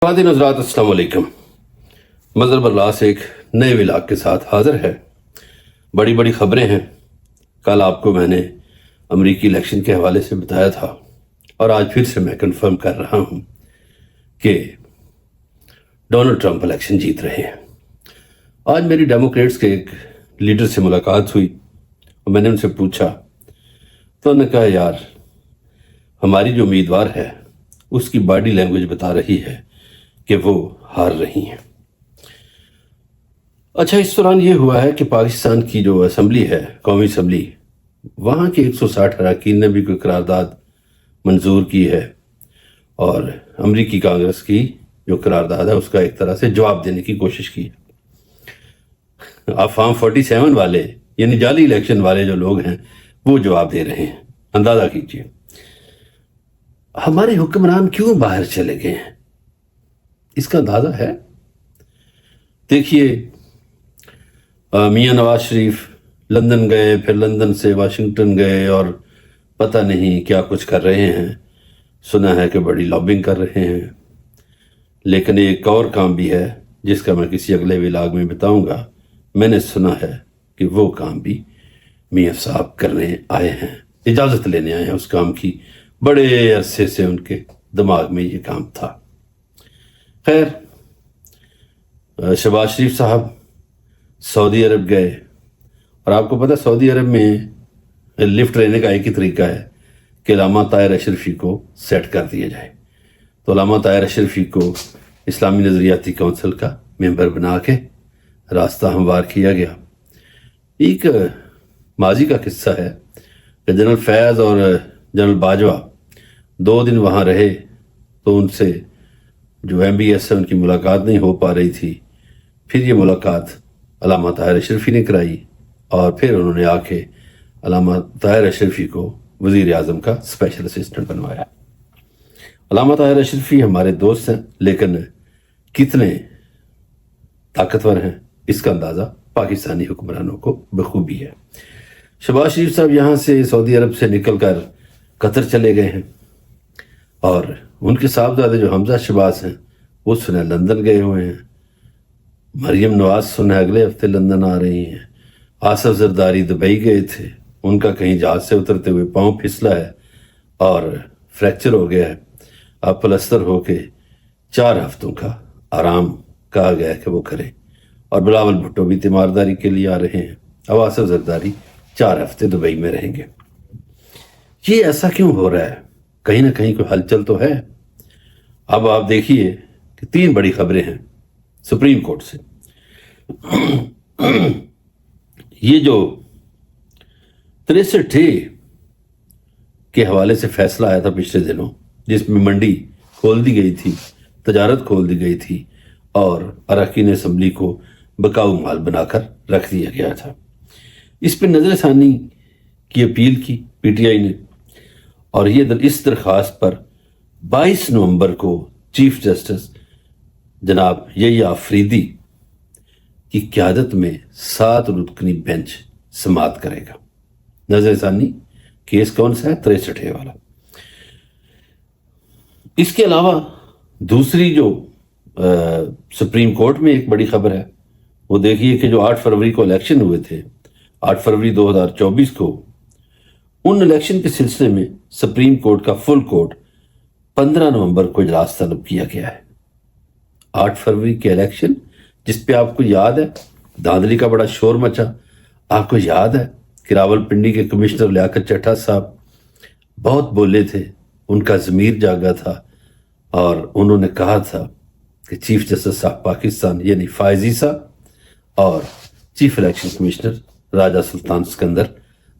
خواتین حضرات السلام علیکم۔ مظہر برلاس ایک نئے ولاگ کے ساتھ حاضر ہے۔ بڑی بڑی خبریں ہیں۔ کل آپ کو میں نے امریکی الیکشن کے حوالے سے بتایا تھا اور آج پھر سے میں کنفرم کر رہا ہوں کہ ڈونلڈ ٹرمپ الیکشن جیت رہے ہیں۔ آج میری ڈیموکریٹس کے ایک لیڈر سے ملاقات ہوئی اور میں نے ان سے پوچھا تو انہوں نے کہا یار ہماری جو امیدوار ہے اس کی باڈی لینگویج بتا رہی ہے کہ وہ ہار رہی ہیں۔ اچھا، اس دوران یہ ہوا ہے کہ پاکستان کی جو اسمبلی ہے، قومی اسمبلی، وہاں کے 160 اراکین نے بھی کوئی قرارداد منظور کی ہے اور امریکی کانگریس کی جو قرارداد ہے اس کا ایک طرح سے جواب دینے کی کوشش کی ہے۔ اب فارم 47 والے یعنی جعلی الیکشن والے جو لوگ ہیں وہ جواب دے رہے ہیں۔ اندازہ کیجئے ہمارے حکمران کیوں باہر چلے گئے ہیں، اس کا اندازہ ہے؟ دیکھیے، میاں نواز شریف لندن گئے، پھر لندن سے واشنگٹن گئے اور پتہ نہیں کیا کچھ کر رہے ہیں۔ سنا ہے کہ بڑی لابنگ کر رہے ہیں، لیکن ایک اور کام بھی ہے جس کا میں کسی اگلے ولاگ میں بتاؤں گا۔ میں نے سنا ہے کہ وہ کام بھی میاں صاحب کرنے آئے ہیں، اجازت لینے آئے ہیں اس کام کی۔ بڑے عرصے سے ان کے دماغ میں یہ کام تھا۔ خیر، شہباز شریف صاحب سعودی عرب گئے اور آپ کو پتہ سعودی عرب میں لفٹ لینے کا ایک ہی طریقہ ہے کہ علامہ طاہر اشرفی کو سیٹ کر دیا جائے۔ تو علامہ طاہر اشرفی کو اسلامی نظریاتی کونسل کا ممبر بنا کے راستہ ہموار کیا گیا۔ ایک ماضی کا قصہ ہے کہ جنرل فیض اور جنرل باجوہ 2 دن وہاں رہے تو ان سے جو ایم بی ایس ہے ان کی ملاقات نہیں ہو پا رہی تھی۔ پھر یہ ملاقات علامہ طاہر اشرفی نے کرائی اور پھر انہوں نے آ کے علامہ طاہر اشرفی کو وزیر اعظم کا اسپیشل اسسٹنٹ بنوایا۔ علامہ طاہر اشرفی ہمارے دوست ہیں، لیکن کتنے طاقتور ہیں اس کا اندازہ پاکستانی حکمرانوں کو بخوبی ہے۔ شہباز شریف صاحب یہاں سے سعودی عرب سے نکل کر قطر چلے گئے ہیں اور ان کے صاحبزادے جو حمزہ شہباز ہیں وہ سنا لندن گئے ہوئے ہیں۔ مریم نواز سنا اگلے ہفتے لندن آ رہی ہیں۔ آصف زرداری دبئی گئے تھے، ان کا کہیں جہاز سے اترتے ہوئے پاؤں پھسلا ہے اور فریکچر ہو گیا ہے۔ اب پلستر ہو کے 4 ہفتوں کا آرام کہا گیا کہ وہ کریں، اور بلاول بھٹو بھی تیمارداری کے لیے آ رہے ہیں۔ اب آصف زرداری 4 ہفتے دبئی میں رہیں گے۔ یہ ایسا کیوں ہو رہا ہے؟ کہیں نہ کہیں کوئی ہلچل تو ہے۔ اب آپ دیکھیے کہ 3 بڑی خبریں ہیں سپریم کورٹ سے۔ یہ جو 63A کے حوالے سے فیصلہ آیا تھا پچھلے دنوں، جس میں منڈی کھول دی گئی تھی، تجارت کھول دی گئی تھی اور اراکین اسمبلی کو بکاؤ مال بنا کر رکھ دیا گیا تھا، اس پہ نظر ثانی کی اپیل کی پی ٹی آئی نے، اور یہ اس درخواست پر 22 نومبر کو چیف جسٹس جناب یحییٰ آفریدی کی قیادت میں 7 رکنی بینچ سماعت کرے گا۔ نظر ثانی کیس کون سا ہے؟ 63A والا۔ اس کے علاوہ دوسری جو سپریم کورٹ میں ایک بڑی خبر ہے وہ دیکھیے کہ جو 8 فروری کو الیکشن ہوئے تھے، 8 فروری 2024 کو، ان الیکشن کے سلسلے میں سپریم کورٹ کا فل کورٹ 15 نومبر کو اجلاس طلب کیا گیا ہے۔ 8 فروری کے الیکشن جس پہ آپ کو یاد ہے دھاندلی کا بڑا شور مچا۔ آپ کو یاد ہے کہ راول پنڈی کے کمشنر لیاقت چٹھا صاحب بہت بولے تھے، ان کا ضمیر جاگا تھا اور انہوں نے کہا تھا کہ چیف جسٹس آف پاکستان یعنی فائز عیسیٰ اور چیف الیکشن کمشنر راجہ سلطان سکندر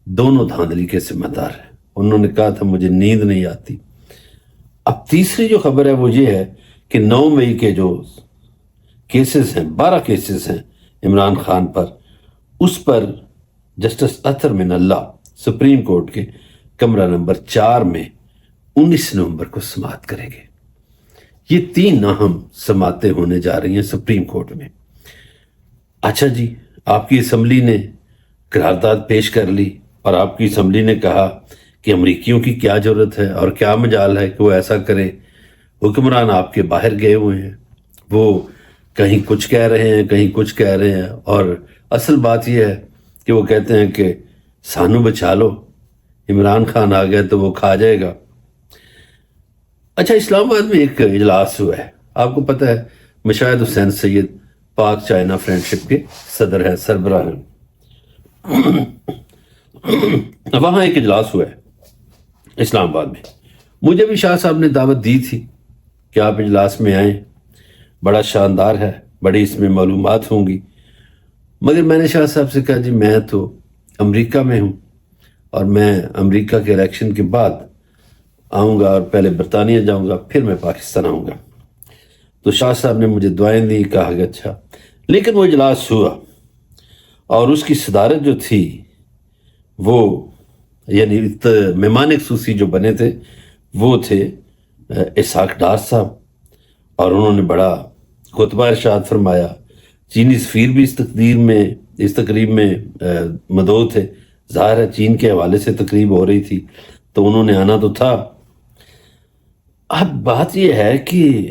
دونوں دھاندلی کے ذمہ دار ہیں۔ انہوں نے کہا تھا مجھے نیند نہیں آتی۔ اب تیسری جو خبر ہے وہ یہ ہے کہ 9 مئی کے جو کیسز ہیں، 12 کیسز ہیں عمران خان پر، اس پر جسٹس اطہر من اللہ سپریم کورٹ کے کمرہ نمبر 4 میں 19 نومبر کو سماعت کریں گے۔ یہ 3 اہم سماعتیں ہونے جا رہی ہیں سپریم کورٹ میں۔ اچھا جی، آپ کی اسمبلی نے قرارداد پیش کر لی اور آپ کی اسمبلی نے کہا کہ امریکیوں کی کیا ضرورت ہے اور کیا مجال ہے کہ وہ ایسا کریں، حکمران آپ کے باہر گئے ہوئے ہیں، وہ کہیں کچھ کہہ رہے ہیں، کہیں کچھ کہہ رہے ہیں، اور اصل بات یہ ہے کہ وہ کہتے ہیں کہ سانو بچا لو، عمران خان آ گیا تو وہ کھا جائے گا۔ اچھا، اسلام آباد میں ایک اجلاس ہوا ہے، آپ کو پتہ ہے مشاہد حسین سید پاک چائنا فرینڈشپ کے صدر ہیں، سربراہ ہیں۔ وہاں ایک اجلاس ہوا ہے اسلام آباد میں، مجھے بھی شاہ صاحب نے دعوت دی تھی کہ آپ اجلاس میں آئیں، بڑا شاندار ہے، بڑی اس میں معلومات ہوں گی، مگر میں نے شاہ صاحب سے کہا جی میں تو امریکہ میں ہوں اور میں امریکہ کے الیکشن کے بعد آؤں گا اور پہلے برطانیہ جاؤں گا، پھر میں پاکستان آؤں گا۔ تو شاہ صاحب نے مجھے دعائیں دی، کہا کہ اچھا، لیکن وہ اجلاس ہوا اور اس کی صدارت جو تھی وہ یعنی مہمان خصوصی جو بنے تھے وہ تھے اسحاق ڈار صاحب، اور انہوں نے بڑا خطبہ ارشاد فرمایا۔ چینی سفیر بھی اس تقریب میں مدعو تھے، ظاہر ہے چین کے حوالے سے تقریب ہو رہی تھی تو انہوں نے آنا تو تھا۔ اب بات یہ ہے کہ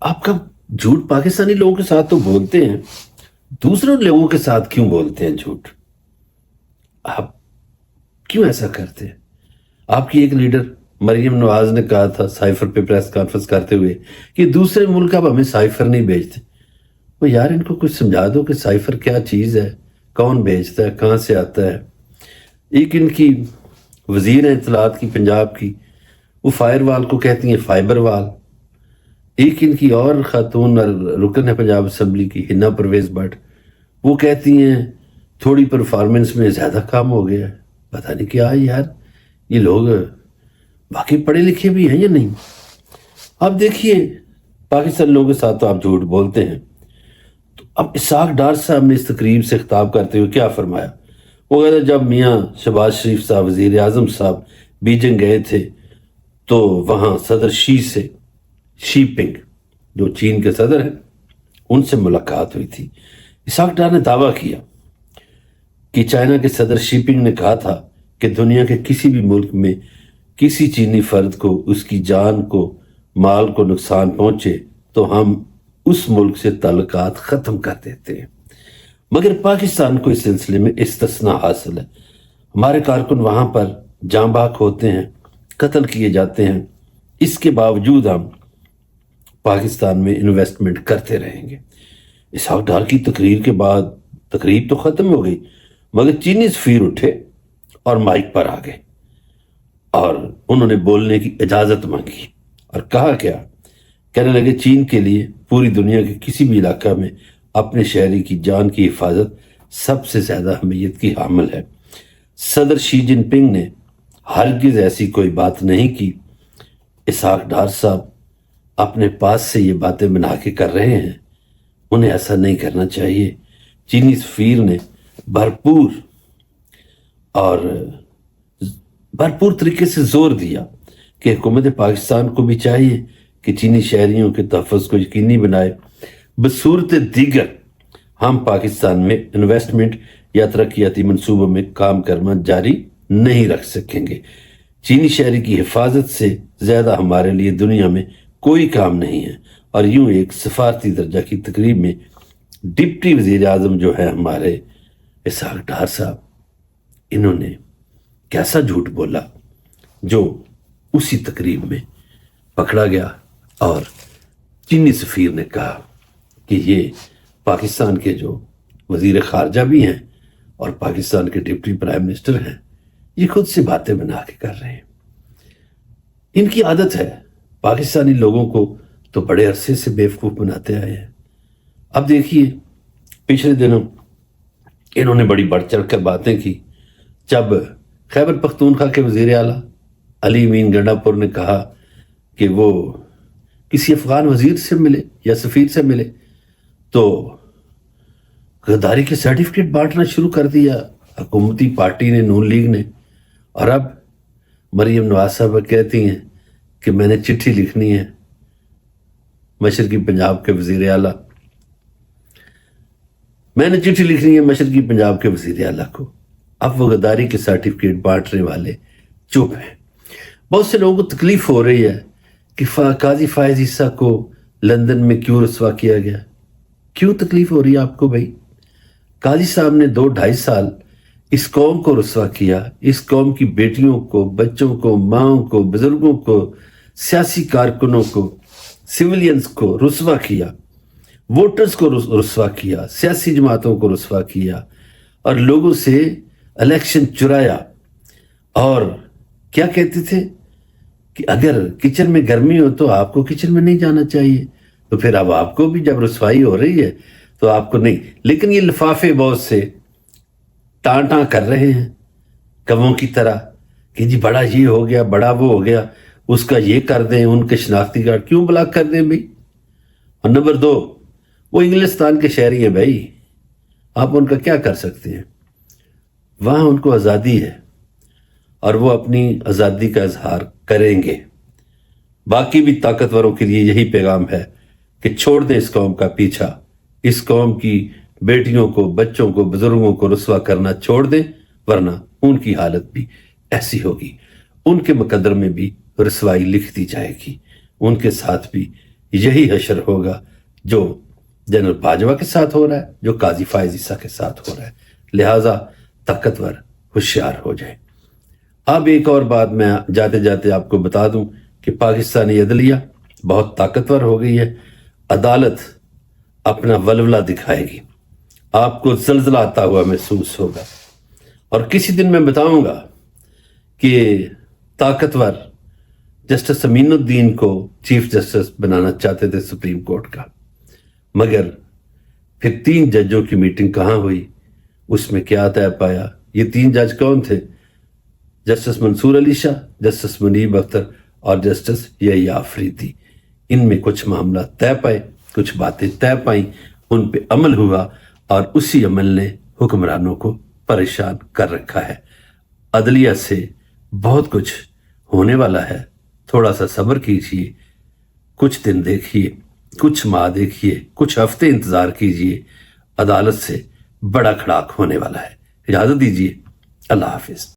آپ کا جھوٹ پاکستانی لوگوں کے ساتھ تو بولتے ہیں، دوسرے لوگوں کے ساتھ کیوں بولتے ہیں جھوٹ؟ آپ کیوں ایسا کرتے ہیں؟ آپ کی ایک لیڈر مریم نواز نے کہا تھا سائفر پہ پریس کانفرنس کرتے ہوئے کہ دوسرے ملک اب ہمیں سائفر نہیں بھیجتے۔ وہ یار ان کو کچھ سمجھا دو کہ سائفر کیا چیز ہے، کون بھیجتا ہے، کہاں سے آتا ہے۔ ایک ان کی وزیر ہیں اطلاعات کی پنجاب کی، وہ فائر وال کو کہتی ہیں فائبر وال۔ ایک ان کی اور خاتون رکن ہے پنجاب اسمبلی کی، ہنا پرویز بٹ، وہ کہتی ہیں تھوڑی پرفارمنس میں زیادہ کام ہو گیا ہے۔ پتہ نہیں کیا ہے یار، یہ لوگ باقی پڑھے لکھے بھی ہیں یا نہیں؟ اب دیکھیے پاکستان لوگوں کے ساتھ تو آپ جھوٹ بولتے ہیں۔ تو اب اسحاق ڈار صاحب نے اس تقریب سے خطاب کرتے ہوئے کیا فرمایا؟ وہ کہتا جب میاں شہباز شریف صاحب وزیر اعظم صاحب بیجنگ گئے تھے تو وہاں صدر شی پنگ جو چین کے صدر ہیں ان سے ملاقات ہوئی تھی۔ اسحاق ڈار نے دعویٰ کیا کہ چائنا کے صدر شی پنگ نے کہا تھا کہ دنیا کے کسی بھی ملک میں کسی چینی فرد کو اس کی جان کو مال کو نقصان پہنچے تو ہم اس ملک سے تعلقات ختم کر دیتے ہیں، مگر پاکستان کو اس سلسلے میں استثناء حاصل ہے۔ ہمارے کارکن وہاں پر جاں باک ہوتے ہیں، قتل کیے جاتے ہیں، اس کے باوجود ہم پاکستان میں انویسٹمنٹ کرتے رہیں گے۔ اسحاق ڈار کی تقریر کے بعد تقریب تو ختم ہو گئی، مگر چینی سفیر اٹھے اور مائک پر آ گئے اور انہوں نے بولنے کی اجازت مانگی اور کہا کیا؟ کہنے لگے چین کے لیے پوری دنیا کے کسی بھی علاقہ میں اپنے شہری کی جان کی حفاظت سب سے زیادہ اہمیت کی حامل ہے۔ صدر شی جن پنگ نے ہرگز ایسی کوئی بات نہیں کی۔ اسحاق ڈار صاحب اپنے پاس سے یہ باتیں بنا کے کر رہے ہیں، انہیں ایسا نہیں کرنا چاہیے۔ چینی سفیر نے بھرپور طریقے سے زور دیا کہ حکومت پاکستان کو بھی چاہیے کہ چینی شہریوں کے تحفظ کو یقینی بنائے۔ بصورت دیگر ہم پاکستان میں انویسٹمنٹ یا ترقیاتی منصوبوں میں کام کرنا جاری نہیں رکھ سکیں گے۔ چینی شہری کی حفاظت سے زیادہ ہمارے لیے دنیا میں کوئی کام نہیں ہے۔ اور یوں ایک سفارتی درجہ کی تقریب میں ڈپٹی وزیر اعظم جو ہے ہمارے اسحاق ڈار صاحب، انہوں نے کیسا جھوٹ بولا جو اسی تقریب میں پکڑا گیا، اور چینی سفیر نے کہا کہ یہ پاکستان کے جو وزیر خارجہ بھی ہیں اور پاکستان کے ڈپٹی پرائم منسٹر ہیں، یہ خود سے باتیں بنا کے کر رہے ہیں۔ ان کی عادت ہے، پاکستانی لوگوں کو تو بڑے عرصے سے بیوقوف بناتے آئے ہیں۔ اب دیکھیے پچھلے دنوں انہوں نے بڑی بڑھ چڑھ کر باتیں کی جب خیبر پختونخوا کے وزیر اعلیٰ علی امین گنڈا پور نے کہا کہ وہ کسی افغان وزیر سے ملے یا سفیر سے ملے تو غداری کے سرٹیفکیٹ بانٹنا شروع کر دیا حکومتی پارٹی نے، نون لیگ نے۔ اور اب مریم نواز صاحبہ کہتی ہیں کہ میں نے چٹھی لکھنی ہے مشرقی پنجاب کے وزیر اعلیٰ، میں نے چٹھی لکھنی ہے مشرقی پنجاب کے وزیر اعلیٰ کو۔ اب وہ غداری کے سرٹیفکیٹ بانٹنے والے چپ ہیں۔ بہت سے لوگوں کو تکلیف ہو رہی ہے کہ قاضی فائز عیسیٰ کو لندن میں کیوں رسوا کیا گیا؟ کیوں تکلیف ہو رہی ہے آپ کو بھائی؟ قاضی صاحب نے 2-2.5 سال اس قوم کو رسوا کیا، اس قوم کی بیٹیوں کو، بچوں کو، ماؤں کو، بزرگوں کو، سیاسی کارکنوں کو، سیولینز کو رسوا کیا، ووٹرز کو رسوا کیا، سیاسی جماعتوں کو رسوا کیا، اور لوگوں سے الیکشن چرایا۔ اور کیا کہتے تھے کہ اگر کچن میں گرمی ہو تو آپ کو کچن میں نہیں جانا چاہیے، تو پھر اب آپ کو بھی جب رسوائی ہو رہی ہے تو آپ کو نہیں۔ لیکن یہ لفافے بہت سے ٹاں کر رہے ہیں کووں کی طرح کہ جی بڑا یہ ہو گیا، بڑا وہ ہو گیا، اس کا یہ کر دیں، ان کے شناختی کارڈ کیوں بلاک کر دیں بھائی؟ اور نمبر 2، وہ انگلستان کے شہری ہیں بھائی، آپ ان کا کیا کر سکتے ہیں؟ وہاں ان کو آزادی ہے اور وہ اپنی آزادی کا اظہار کریں گے۔ باقی بھی طاقتوروں کے لیے یہی پیغام ہے کہ چھوڑ دیں اس قوم کا پیچھا، اس قوم کی بیٹیوں کو، بچوں کو، بزرگوں کو رسوا کرنا چھوڑ دیں، ورنہ ان کی حالت بھی ایسی ہوگی، ان کے مقدر میں بھی رسوائی لکھ دی جائے گی، ان کے ساتھ بھی یہی حشر ہوگا جو جنرل باجوہ کے ساتھ ہو رہا ہے، جو قاضی فائز عیسیٰ کے ساتھ ہو رہا ہے۔ لہٰذا طاقتور ہوشیار ہو جائیں۔ اب ایک اور بات میں جاتے جاتے آپ کو بتا دوں کہ پاکستانی عدلیہ بہت طاقتور ہو گئی ہے، عدالت اپنا ولولہ دکھائے گی، آپ کو زلزلہ آتا ہوا محسوس ہوگا۔ اور کسی دن میں بتاؤں گا کہ طاقتور جسٹس امین الدین کو چیف جسٹس بنانا چاہتے تھے سپریم کورٹ کا، مگر پھر 3 ججوں کی میٹنگ کہاں ہوئی، اس میں کیا طے پایا؟ یہ 3 جج کون تھے؟ جسٹس منصور علی شاہ، جسٹس منیب اختر اور جسٹس یحییٰ آفریدی۔ ان میں کچھ معاملات طے پائے، کچھ باتیں طے پائیں، ان پہ عمل ہوا، اور اسی عمل نے حکمرانوں کو پریشان کر رکھا ہے۔ عدلیہ سے بہت کچھ ہونے والا ہے، تھوڑا سا صبر کیجیے، کچھ دن دیکھیے، کچھ ماہ دیکھیے، کچھ ہفتے انتظار کیجیے، عدالت سے بڑا کھڑاک ہونے والا ہے۔ اجازت دیجیے، اللہ حافظ۔